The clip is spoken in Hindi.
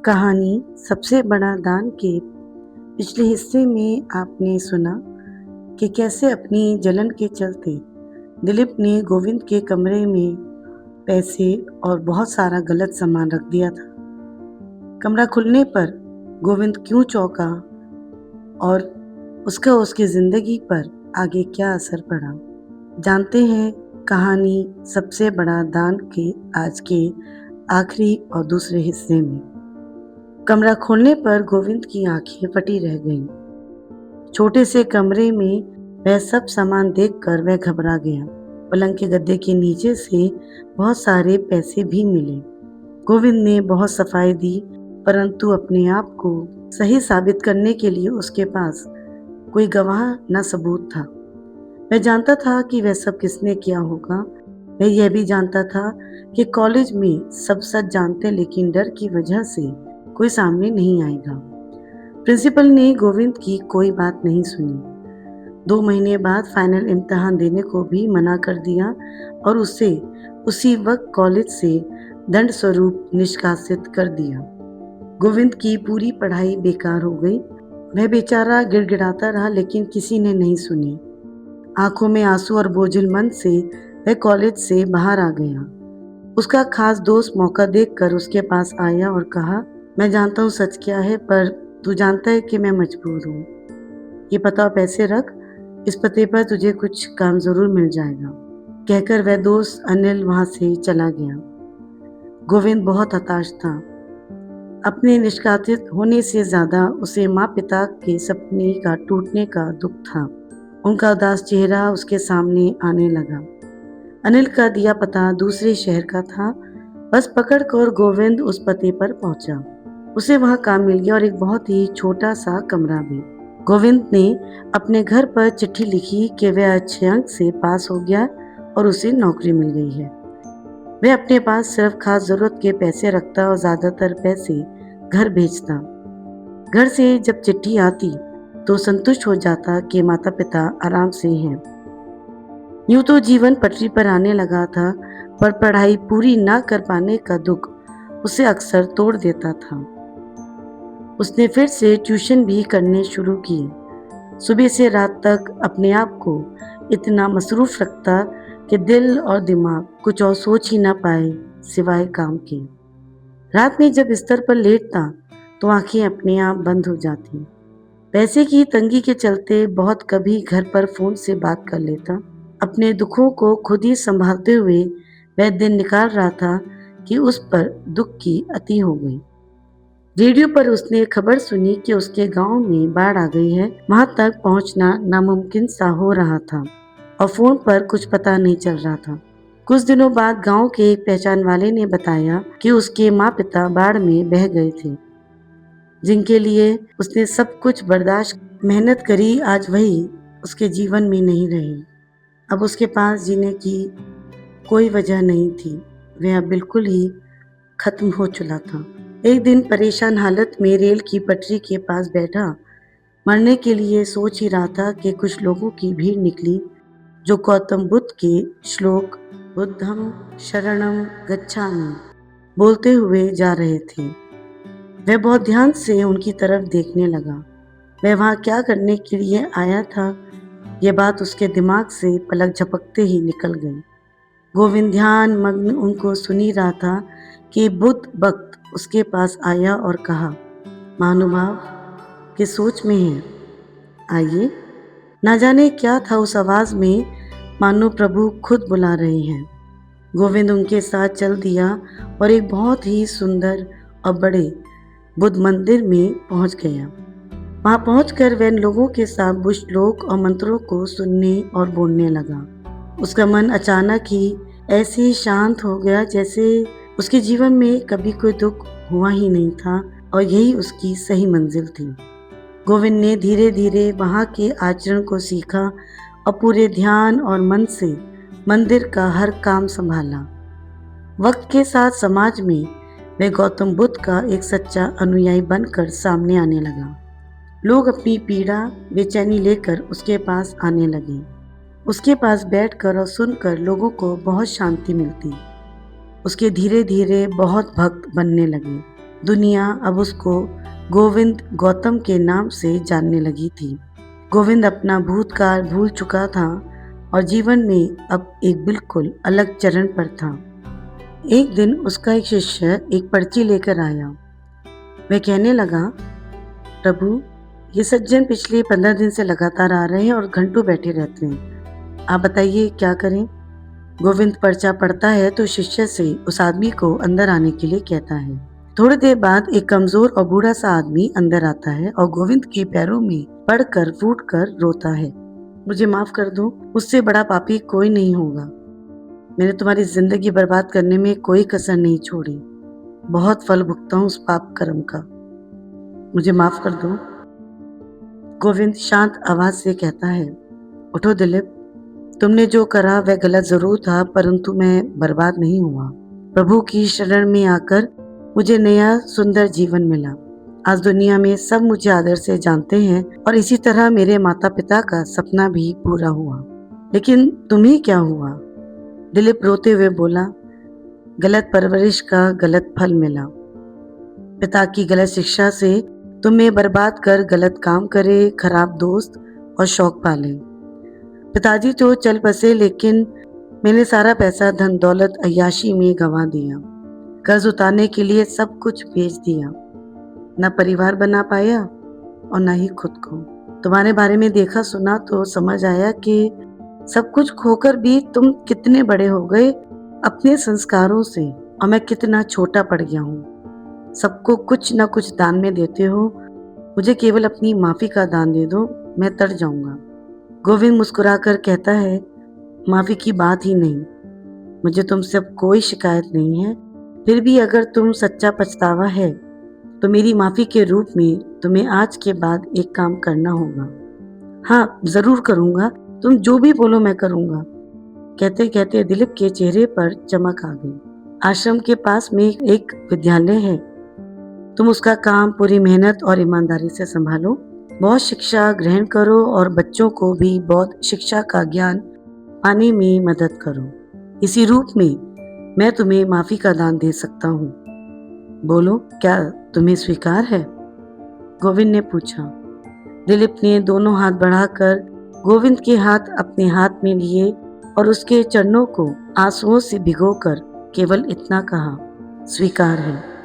कहानी सबसे बड़ा दान के पिछले हिस्से में आपने सुना कि कैसे अपनी जलन के चलते दिलीप ने गोविंद के कमरे में पैसे और बहुत सारा गलत सामान रख दिया था। कमरा खुलने पर गोविंद क्यों चौंका और उसका उसकी जिंदगी पर आगे क्या असर पड़ा, जानते हैं कहानी सबसे बड़ा दान के आज के आखिरी और दूसरे हिस्से में। कमरा खोलने पर गोविंद की आंखें फटी रह गईं। छोटे से कमरे में वह सब सामान देखकर वह घबरा गया। पलंग के गद्दे के नीचे से बहुत सारे पैसे भी मिले। गोविंद ने बहुत सफाई दी, परंतु अपने आप को सही साबित करने के लिए उसके पास कोई गवाह न सबूत था। वह जानता था कि वह सब किसने किया होगा। वह यह भी जानता था कि कॉलेज में सब सच जानते, लेकिन डर की वजह से कोई सामने नहीं आएगा। प्रिंसिपल ने गोविंद की कोई बात नहीं सुनी। 2 महीने बाद फाइनल इम्तिहान देने को भी मना कर दिया और उसे उसी वक्त कॉलेज से दंड स्वरूप निष्कासित कर दिया। गोविंद की पूरी पढ़ाई बेकार हो गई। वह बेचारा गिड़गिड़ाता रहा, लेकिन किसी ने नहीं सुनी। आंखों में आंसू और बोझिल मन से वह कॉलेज से बाहर आ गया। उसका खास दोस्त मौका देखकर उसके पास आया और कहा, मैं जानता हूँ सच क्या है, पर तू जानता है कि मैं मजबूर हूँ। ये पता पैसे रख, इस पते पर तुझे कुछ काम जरूर मिल जाएगा। कहकर वह दोस्त अनिल वहां से चला गया। गोविंद बहुत हताश था। अपने निष्कासित होने से ज्यादा उसे माँ पिता के सपने का टूटने का दुख था। उनका उदास चेहरा उसके सामने आने लगा। अनिल का दिया पता दूसरे शहर का था। बस पकड़कर गोविंद उस पते पर पहुंचा। उसे वहां काम मिल गया और एक बहुत ही छोटा सा कमरा भी। गोविंद ने अपने घर पर चिट्ठी लिखी कि वह अच्छे अंक से पास हो गया और उसे नौकरी मिल गई है। वह अपने पास सिर्फ खास जरूरत के पैसे रखता और ज्यादातर पैसे घर भेजता। घर से जब चिट्ठी आती तो संतुष्ट हो जाता कि माता पिता आराम से हैं। यूं तो जीवन पटरी पर आने लगा था, पर पढ़ाई पूरी ना कर पाने का दुख उसे अक्सर तोड़ देता था। उसने फिर से ट्यूशन भी करने शुरू की। सुबह से रात तक अपने आप को इतना मसरूफ रखता कि दिल और दिमाग कुछ और सोच ही ना पाए सिवाय काम के। रात में जब बिस्तर पर लेटता तो आंखें अपने आप बंद हो जाती। पैसे की तंगी के चलते बहुत कभी घर पर फोन से बात कर लेता। अपने दुखों को खुद ही संभालते हुए वह दिन निकाल रहा था कि उस पर दुख की अति हो गई। रेडियो पर उसने खबर सुनी कि उसके गांव में बाढ़ आ गई है। वहां तक पहुंचना नामुमकिन सा हो रहा था और फोन पर कुछ पता नहीं चल रहा था। कुछ दिनों बाद गांव के एक पहचान वाले ने बताया कि उसके माँ पिता बाढ़ में बह गए थे, जिनके लिए उसने सब कुछ बर्दाश्त मेहनत करी, आज वही उसके जीवन में नहीं रहे। अब उसके पास जीने की कोई वजह नहीं थी। वह अब बिल्कुल ही खत्म हो चुका था। एक दिन परेशान हालत में रेल की पटरी के पास बैठा मरने के लिए सोच ही रहा था कि कुछ लोगों की भीड़ निकली जो गौतम बुद्ध के श्लोक बुद्धम शरणम गच्छामि बोलते हुए जा रहे थे। वह बहुत ध्यान से उनकी तरफ देखने लगा। वह वहां क्या करने के लिए आया था, यह बात उसके दिमाग से पलक झपकते ही निकल गई। गोविंद ध्यान मग्न उनको सुनी रहा था कि बुद्ध भक्त उसके पास आया और कहा, महानुभाव किस सोच में है, आइए। ना जाने क्या था उस आवाज में, मानो प्रभु खुद बुला रहे हैं। गोविंद उनके साथ चल दिया और एक बहुत ही सुंदर और बड़े बुद्ध मंदिर में पहुंच गया। वहां पहुंचकर वह लोगों के साथ बुद्ध श्लोक और मंत्रों को सुनने और बोलने लगा। उसका मन अचानक ही ऐसे ही शांत हो गया जैसे उसके जीवन में कभी कोई दुख हुआ ही नहीं था और यही उसकी सही मंजिल थी। गोविंद ने धीरे धीरे वहां के आचरण को सीखा और पूरे ध्यान और मन से मंदिर का हर काम संभाला। वक्त के साथ समाज में वह गौतम बुद्ध का एक सच्चा अनुयायी बनकर सामने आने लगा। लोग अपनी पीड़ा बेचैनी लेकर उसके पास आने लगे। उसके पास बैठकर और सुनकर लोगों को बहुत शांति मिलती। उसके धीरे धीरे बहुत भक्त बनने लगे। दुनिया अब उसको गोविंद गौतम के नाम से जानने लगी थी। गोविंद अपना भूतकाल भूल चुका था और जीवन में अब एक बिल्कुल अलग चरण पर था। एक दिन उसका एक शिष्य एक पर्ची लेकर आया। वह कहने लगा, प्रभु, ये सज्जन पिछले 15 दिन से लगातार आ रहे हैं और घंटों बैठे रहते हैं। आप बताइए क्या करें? गोविंद पर्चा पढ़ता है तो शिष्य से उस आदमी को अंदर आने के लिए कहता है। थोड़ी देर बाद एक कमजोर और बूढ़ा सा आदमी अंदर आता है और गोविंद के पैरों में पड़कर फूट कर रोता है। मुझे माफ कर दो, उससे बड़ा पापी कोई नहीं होगा। मैंने तुम्हारी जिंदगी बर्बाद करने में कोई कसर नहीं छोड़ी। बहुत फल भुगता हूँ उस पाप कर्म का। मुझे माफ कर दो। गोविंद शांत आवाज से कहता है, उठो दिलीप, तुमने जो करा वह गलत जरूर था, परंतु मैं बर्बाद नहीं हुआ। प्रभु की शरण में आकर मुझे नया सुंदर जीवन मिला। आज दुनिया में सब मुझे आदर से जानते हैं और इसी तरह मेरे माता पिता का सपना भी पूरा हुआ। लेकिन तुम्हें क्या हुआ? दिलीप रोते हुए बोला, गलत परवरिश का गलत फल मिला। पिता की गलत शिक्षा से तुम्हें बर्बाद कर गलत काम करे, खराब दोस्त और शौक पाले। पिताजी तो चल बसे, लेकिन मैंने सारा पैसा धन दौलत अय्याशी में गंवा दिया। कर्ज उतारने के लिए सब कुछ बेच दिया। न परिवार बना पाया और न ही खुद को। तुम्हारे बारे में देखा सुना तो समझ आया कि सब कुछ खोकर भी तुम कितने बड़े हो गए अपने संस्कारों से, और मैं कितना छोटा पड़ गया हूँ। सबको कुछ न कुछ दान में देते हो, मुझे केवल अपनी माफी का दान दे दो, मैं तर जाऊंगा। गोविंद मुस्कुराकर कहता है, माफी की बात ही नहीं, मुझे तुमसे अब कोई शिकायत नहीं है। फिर भी अगर तुम सच्चा पछतावा है तो मेरी माफी के रूप में तुम्हें आज के बाद एक काम करना होगा। हाँ, जरूर करूंगा, तुम जो भी बोलो मैं करूंगा। कहते कहते दिलीप के चेहरे पर चमक आ गई। आश्रम के पास में एक विद्यालय है, तुम उसका काम पूरी मेहनत और ईमानदारी से संभालो। बहुत शिक्षा ग्रहण करो और बच्चों को भी बहुत शिक्षा का ज्ञान पाने में मदद करो। इसी रूप में मैं तुम्हें माफी का दान दे सकता हूँ। बोलो, क्या तुम्हें स्वीकार है? गोविंद ने पूछा। दिलीप ने दोनों हाथ बढ़ाकर गोविंद के हाथ अपने हाथ में लिए और उसके चरणों को आंसुओं से भिगोकर केवल इतना कहा, स्वीकार है।